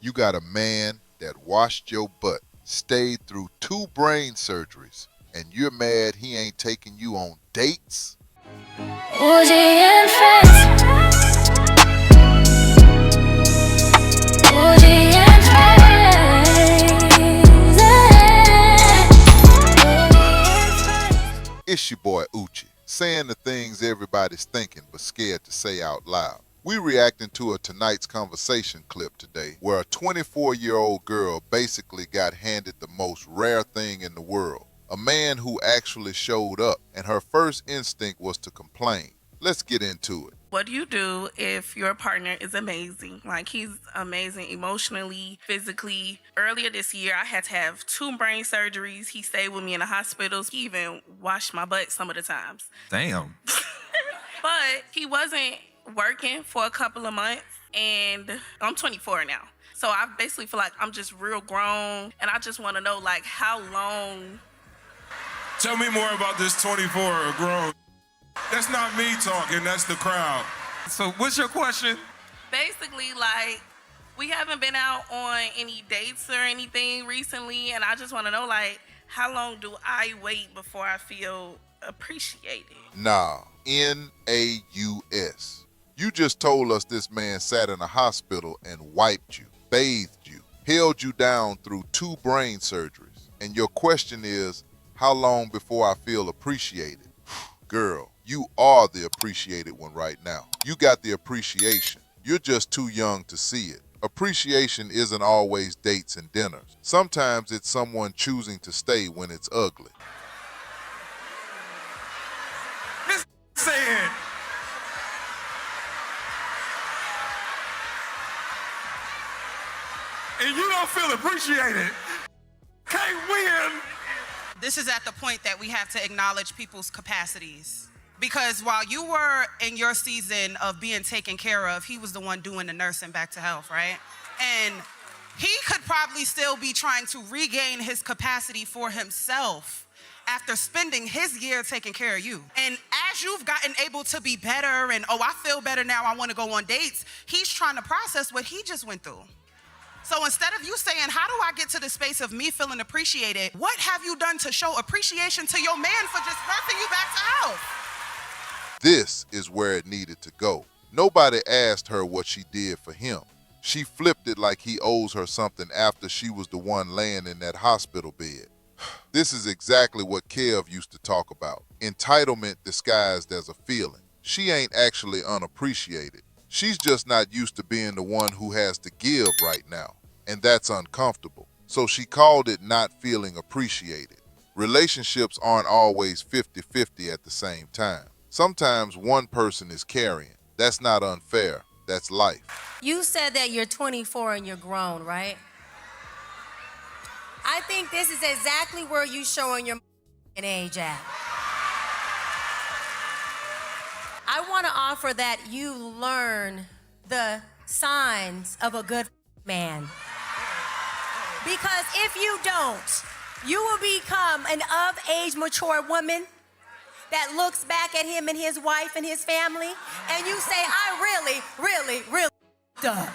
You got a man that washed your butt, stayed through 2 brain surgeries, and you're mad he ain't taking you on dates? Uzi and Friends. Uzi and Friends. It's your boy Uchi, saying the things everybody's thinking but scared to say out loud. We reacting to a tonight's conversation clip today where a 24-year-old girl basically got handed the most rare thing in the world. A man who actually showed up, and her first instinct was to complain. Let's get into it. What do you do if your partner is amazing? Like, he's amazing emotionally, physically. Earlier this year, I had to have 2 brain surgeries. He stayed with me in the hospitals. He even washed my butt some of the times. Damn. But he wasn't working for a couple of months, and I'm 24 now. So I basically feel like I'm just real grown, and I just want to know, like, how long. Tell me more about this 24 grown. That's not me talking, that's the crowd. So what's your question? Basically, like, we haven't been out on any dates or anything recently, and I just want to know, like, how long do I wait before I feel appreciated? Nah, N-A-U-S. You just told us this man sat in a hospital and wiped you, bathed you, held you down through 2 brain surgeries. And your question is, how long before I feel appreciated? Girl, you are the appreciated one right now. You got the appreciation. You're just too young to see it. Appreciation isn't always dates and dinners. Sometimes it's someone choosing to stay when it's ugly. This saying. And you don't feel appreciated. Can't win. This is at the point that we have to acknowledge people's capacities. Because while you were in your season of being taken care of, he was the one doing the nursing back to health, right? And he could probably still be trying to regain his capacity for himself after spending his year taking care of you. And as you've gotten able to be better and, oh, I feel better now, I want to go on dates, he's trying to process what he just went through. So instead of you saying, how do I get to the space of me feeling appreciated, what have you done to show appreciation to your man for just birthing you back to health? This is where it needed to go. Nobody asked her what she did for him. She flipped it like he owes her something after she was the one laying in that hospital bed. This is exactly what Kev used to talk about. Entitlement disguised as a feeling. She ain't actually unappreciated. She's just not used to being the one who has to give right now, and that's uncomfortable. So she called it not feeling appreciated. Relationships aren't always 50-50 at the same time. Sometimes one person is carrying. That's not unfair. That's life. You said that you're 24 and you're grown, right? I think this is exactly where you showing your age at. I want to offer that you learn the signs of a good man. Because if you don't, you will become an of-age, mature woman that looks back at him and his wife and his family, and you say, I really done.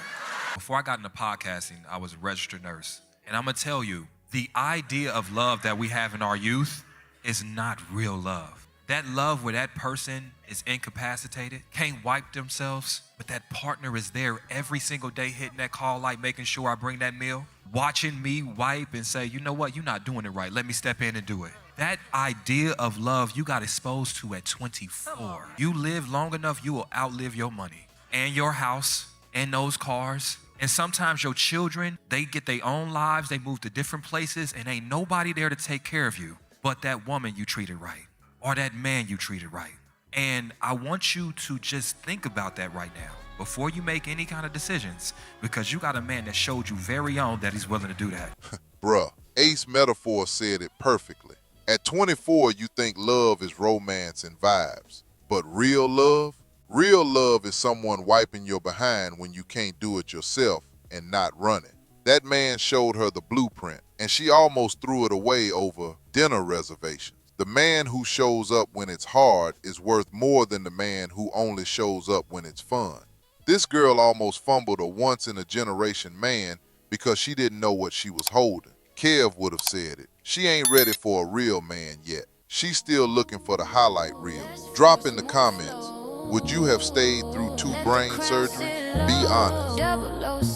Before I got into podcasting, I was a registered nurse. And I'm gonna tell you, the idea of love that we have in our youth is not real love. That love where that person is incapacitated, can't wipe themselves, but that partner is there every single day hitting that call light, making sure I bring that meal, watching me wipe and say, you know what, you're not doing it right. Let me step in and do it. That idea of love you got exposed to at 24. You live long enough, you will outlive your money and your house and those cars. And sometimes your children, they get their own lives, they move to different places, and ain't nobody there to take care of you but that woman you treated right. Or that man you treated right. And I want you to just think about that right now before you make any kind of decisions, because you got a man that showed you very young that he's willing to do that. Bruh, Ace Metaphor said it perfectly. At 24, you think love is romance and vibes. But real love is someone wiping your behind when you can't do it yourself and not running. That man showed her the blueprint, and she almost threw it away over dinner reservations. The man who shows up when it's hard is worth more than the man who only shows up when it's fun. This girl almost fumbled a once-in-a-generation man because she didn't know what she was holding. Kev would have said it. She ain't ready for a real man yet. She's still looking for the highlight reel. Drop in the comments. Would you have stayed through 2 brain surgeries? Be honest.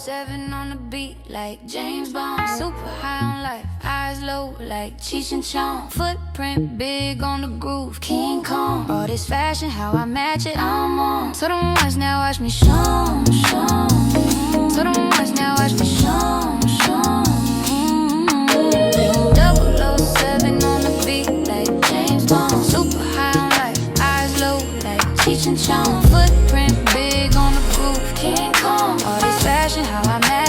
007 on the beat like James Bond. Super high on life, eyes low like Cheech and Chong. Footprint big on the groove, King Kong. All this fashion, how I match it, I'm on. So don't watch now, watch me show. So don't watch now, watch me show. 007 on the beat like James Bond. Super high on life, eyes low like Cheech and Chong. Footprint big on the groove, King Kong. All this fashion, how I match